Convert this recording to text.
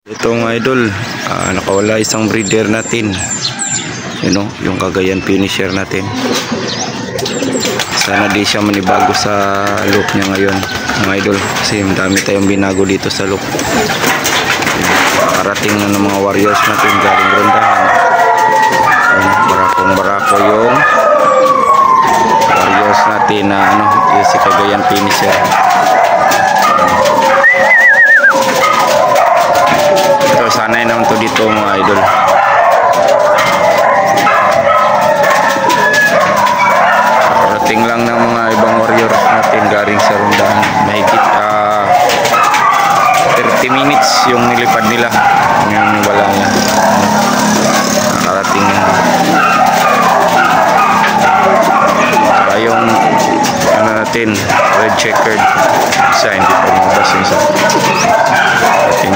Ito mga idol, nakawala isang breeder natin. Yung Cagayan finisher natin. Sana di siya manibago sa loop niya ngayon mga idol, kasi dami tayong binago dito sa loop. Parating na ng mga warriors natin galing rondahan. Barakong-barako yung warriors natin na yung si Cagayan finisher. Pero sanay naman to dito mga idol. Parating lang ng mga ibang warriors natin galing sa rondahan. Mahigit 30 minutes yung nilipad nila. Yung wala niya. Nakarating na. Yung natin, red checkered sign. Di pa lumabas yung sa ating